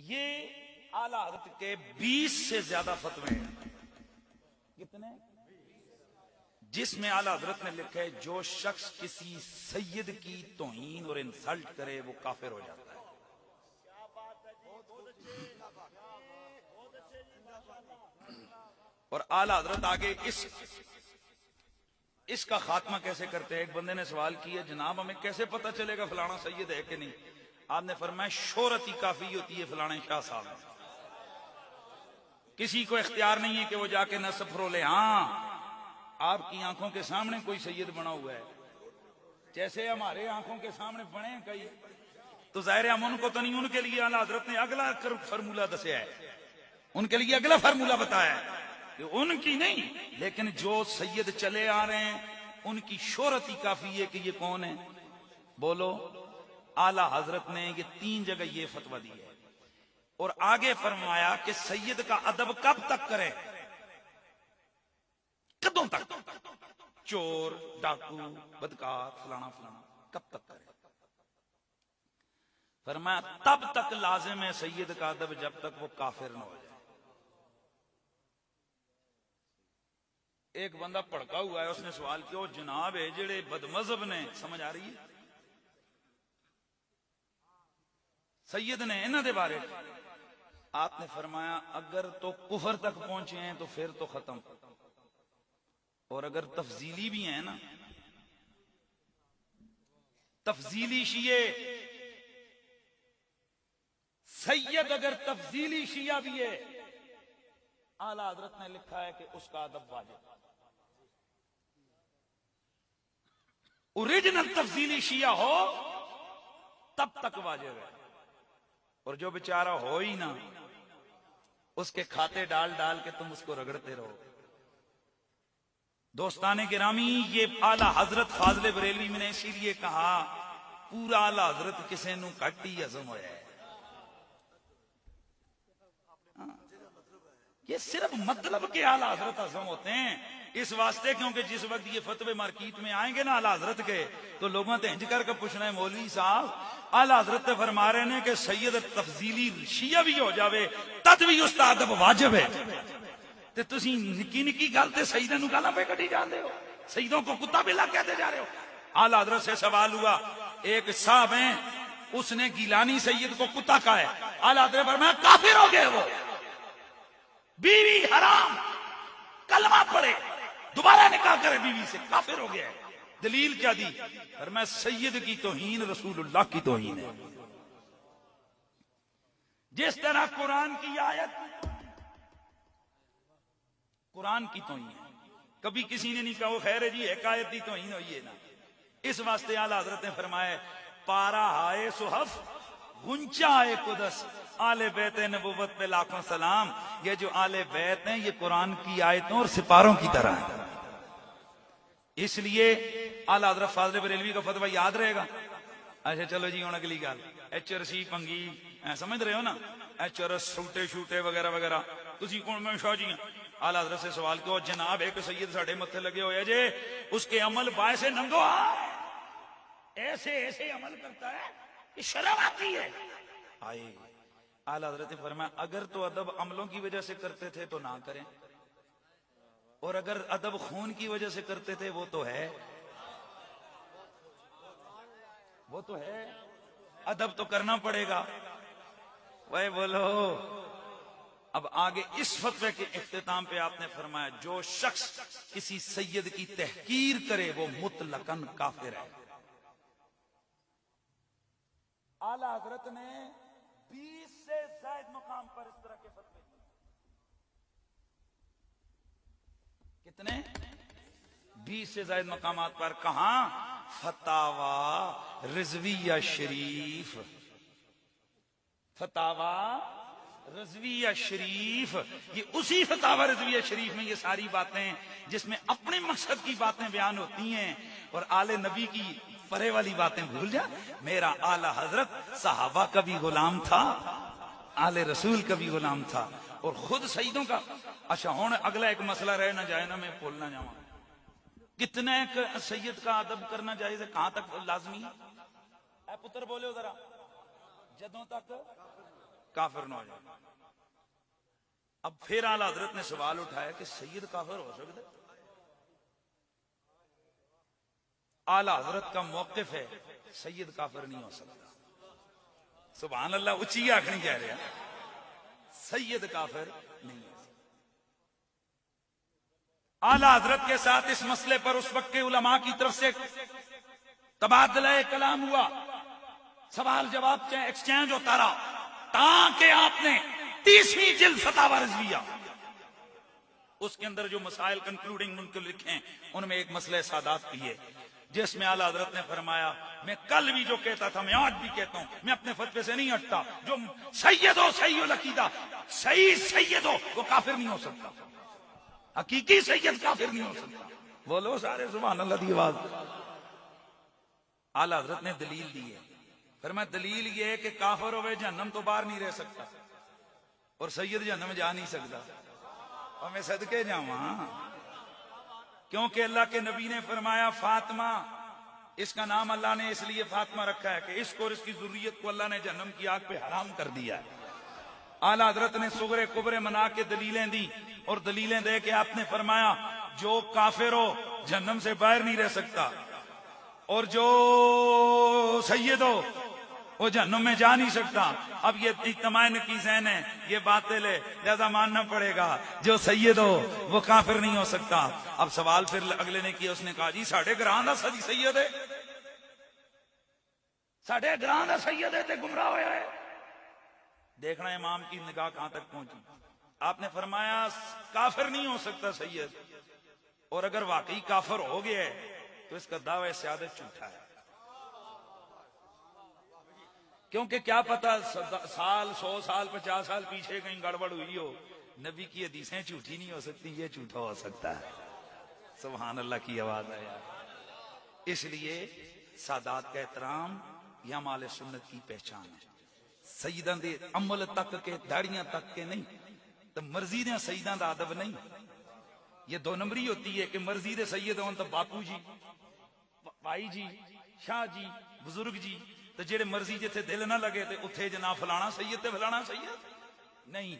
ये आला हज़रत के 20 से ज्यादा फतवे हैं। कितने? जिसमें आला हज़रत ने लिखा है जो शख्स किसी सैयद की तौहीन और इंसल्ट करे वो काफिर हो जाता है। और आला हज़रत आगे इसका खात्मा कैसे करते हैं। एक बंदे ने सवाल किया, जनाब हमें कैसे पता चलेगा फलाना सैयद है कि नहीं। आपने फरमाया शोहरत ही काफी होती है फलाने शाह साहब में, किसी को इख्तियार नहीं है कि वो जाके नस्ब फरोले। हाँ, आपकी आंखों के सामने कोई सैयद बना हुआ है, जैसे हमारे आंखों के सामने बने कई, तो जाहिर हम उनको तो नहीं, उनके लिए आला हज़रत ने अगला फार्मूला दसिया है, उनके लिए अगला फार्मूला बताया है कि उनकी नहीं, लेकिन जो सैयद चले आ रहे हैं उनकी शोहरत ही काफी है कि ये कौन है। बोलो, आला हज़रत ने ये 3 जगह ये फतवा दी है। और आगे फरमाया कि सैयद का अदब कब तक करे, कदों तक, चोर डाकू बदकार फलाना फलाना कब तक करे। फरमाया तब तक लाजिम है सैयद का अदब जब तक वो काफिर न हो जाए। एक बंदा भड़का हुआ है, उसने सवाल किया, जनाब है जेड़े बदमजहब ने, समझ आ रही है, सैयद ने इन्हां दे बारे आपने फरमाया अगर तो कुफर तक पहुंचे हैं तो फिर तो खत्म, और अगर तफजीली भी है ना, तफजीली शिये सैयद अगर तफजीली शिया भी है, आला हज़रत ने लिखा है कि उसका अदब वाजिब। ओरिजिनल तफजीली शिया हो तब तक वाजिब है, और जो बेचारा हो ही ना, उसके खाते डाल डाल के तुम उसको रगड़ते रहो। दोस्ताने गिरामी, ये आला हज़रत फाज़िल बरेलवी ने इसीलिए कहा पूरा आला हज़रत किसे नू घट ही हजम होया है। ये सिर्फ मतलब के आला हज़रत हजम होते हैं इस वास्ते, क्योंकि जिस वक्त ये फतवे मार्केट में आएंगे ना आला हज़रत के, तो लोगों ने इंज करके पूछना है मौलवी साहब आला हज़रत फरमा रहे हैं कि सैयद तफजीली शिया भी हो जावे तद भी उसका अदब वाजिब है, ते तुसी निकी निकी गल ते सैयदां नूं गालां पे कढ़ी जांदे हो, सैयदों को कुत्ता बिल्ला कहते जा रहे हो। आला हज़रत से सवाल हुआ, एक साहब है उसने गिलानी सैयद को कुत्ता कहा है, आला हज़रत फरमाया काफिर हो गए वो, बीवी हराम, कलमा पढ़े दोबारा निकाह करे बीवी से, काफिर हो गया है। दलील क्या दी? फरमाया सैयद की तौहीन रसूलुल्लाह की तौहीन है। जिस तरह कुरान की आयत कुरान की तौहीन है, कभी किसी ने नहीं कहा वो खैर है जी एक आयत की तौहीन हुई है ना। इस वास्ते आला हज़रत ने फरमाया पारा हाय सुहफ गुंचा आए कुदस आले बैत नबुवत पे लाखों सलाम। ये जो आले बैत हैं ये कुरान की आयतों और सिपारों की तरह है। इसलिए आला हज़रत फाज़िल बरेलवी का फतवा याद रहेगा। अच्छा चलो जी, हुण अगली गल, HRC पंगी समझ रहे हो ना, HRS सूटे शूटे वगैरह वगैरह, तुसी कौन? मैं शाह जी आला हज़रत से सवाल किया, जनाब एक सैयद साढ़े मत्थे लगे हुए जे, उसके अमल बाय से नंगो ऐसे ऐसे अमल करता है कि शर्म आती है। आए आला हज़रत ने फरमाया अगर तो अदब अमलों की वजह से करते थे तो ना करें, और अगर अदब खून की वजह से करते थे वो तो है, वो तो है, अदब तो करना पड़ेगा। वह बोलो, अब आगे इस फतवे के इख्तिताम पे आपने फरमाया जो शख्स किसी सैयद की तहकीर करे वो मुतलकन काफिर है। आला हज़रत ने 20 से ज्यादा मकाम पर इस तरह के फतवे दिए। कितने? 20 से ज्यादा मकामात पर। कहा? फतावा रिजविया शरीफ, फतावा रिजविया शरीफ, ये उसी फतावा रिजविया शरीफ में ये सारी बातें जिसमें अपने मकसद की बातें बयान होती हैं, और आले नबी की परे वाली बातें भूल जा। मेरा आला हज़रत सहाबा का भी गुलाम था, आले रसूल का भी गुलाम था, और खुद सईदों का। अच्छा हुण अगला एक मसला रह ना जाए ना, मैं भूल ना जाऊं, कितने सैयद का अदब करना जायज है, कहां तक लाजमी है? पुत्र बोले जरा, जदों तक काफिर ना हो जाए। अब फिर आला हजरत ने सवाल उठाया कि सैयद काफिर हो सकता है? आला हजरत का मौकिफ है सैयद काफिर नहीं हो सकता। सुभान अल्लाह, उची आखनी कह रहे हैं, सैयद काफिर नहीं हो सकता। आला हजरत के साथ इस मसले पर उस वक्त के उलमा की तरफ से तबादला कलाम हुआ, सवाल जवाब एक्सचेंज होता रहा, ताकि आपने 30वीं जिल्द फतावा रज़विया, उसके अंदर जो मसाइल कंक्लूडिंग मुनकर लिखे हैं, उनमें एक मसले सादात भी है, जिसमें आला हजरत ने फरमाया, मैं कल भी जो कहता था मैं आज भी कहता हूं, मैं अपने फतवे से नहीं हटता, जो सैयद हो सही अकीदा, सही सैयद हो वो काफिर नहीं हो सकता, हकीकी सैयद काफिर नहीं हो सकता। बोलो सारे सुभान अल्लाह की आवाज। आला हजरत ने दलील दी है, फिर मैं दलील ये है कि काफिर होवे जहन्नम तो बाहर नहीं रह सकता और सैयद जहन्नम जा नहीं सकता। और मैं सदके जावा, क्योंकि अल्लाह के नबी ने फरमाया फातिमा, इसका नाम अल्लाह ने इसलिए फातिमा रखा है कि इसको और इसकी जुर्रियत को अल्लाह ने जहन्नम की आग पे हराम कर दिया है। आला हजरत ने सुगरे कुबरे मना के दलीलें दी, और दलीलें दे के आपने फरमाया जो काफिर हो जहन्नम से बाहर नहीं रह सकता, और जो सैयद हो वो जहन्नम में जा नहीं सकता। अब ये इज्तिमाई नकीज़ैन है, ये बातिल है, लिहाजा मानना पड़ेगा जो सैयद हो वो काफिर नहीं हो सकता। अब सवाल फिर अगले ने किया, उसने कहा जी साढ़े ग्रां दा सजी सैयद है, साढ़े ग्रां दा सैयद है ते गुमराह होया है। देखना इमाम की निगाह कहां तक पहुंची। आपने फरमाया काफिर नहीं हो सकता सैयद, और अगर वाकई काफिर हो गया है तो इसका दावा सियादत झूठा है, क्योंकि क्या पता साल 100 साल 50 साल पीछे कहीं गड़बड़ हुई हो, नबी की हदीसें झूठी नहीं हो सकती, ये झूठा हो सकता है। सुभान अल्लाह की आवाज है यार। इसलिए सादात का एहतराम यह माले सुन्नत की पहचान है। सईदा दे अमल तक के, दाड़ियां तक के नहीं, तो मर्जी दे सईदा दा अदब नहीं। ये 2 नंबरी होती है कि मर्जी दे सैयद होन तो बापू जी, भाई जी, शाह जी, बुजुर्ग जी, तो जेड़े मर्जी जिथे दिल ना लगे तो उथे जना फलाना सैयद ते फलाना सैयद नहीं।